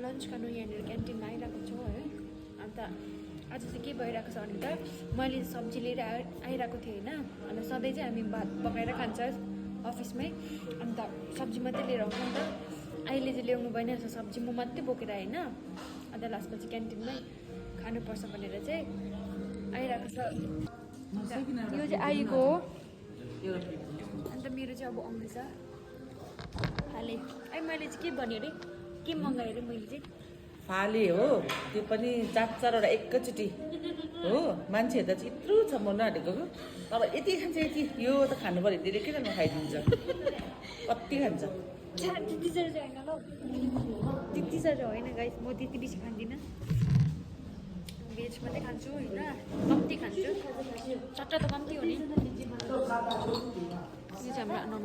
Lunch गर्नु यहाँनिर क्यान्टिनमा आइरहेको छु है। अन्त आज चाहिँ के भइरहेको छ भने त मैले सब्जी लिएर आइरहेको थिएँ होइन। अन्त सधैँ चाहिँ हामी भात पकाएर खान्छ अफिसमै। अन्त सब्जी मात्रै लिएर आउँछ नि त। अहिले चाहिँ ल्याउनु भएन रहेछ सब्जी, म मात्रै बोकेर होइन। अन्त लास्टमा चाहिँ क्यान्टिनमै खानुपर्छ भनेर चाहिँ आइरहेको छ। यो चाहिँ आइगो हो। अन्त मेरो चाहिँ अब आउँदैछ फाले। मैले चाहिँ के भने अरे के मगाएँ अरे मैले चाहिँ फाले हो त्यो पनि 4-4वटा एकैचोटि हो। मान्छेहरू त चाहिँ यत्रो छ म नआँटेको तर यति खान्छ यति यो त खानु पऱ्यो त्यसले किन नखाइदिन्छ कति खान्छ। त्यति साह्रो चाहिँ होइन ल, त्यति साह्रो होइन गाइस, म त्यति बेसी खाँदिनँ। भेज मात्रै खान्छु होइन, कम्ती खान्छु। चट्टा त कम्ती हो नि। यो चाहिँ हाम्रो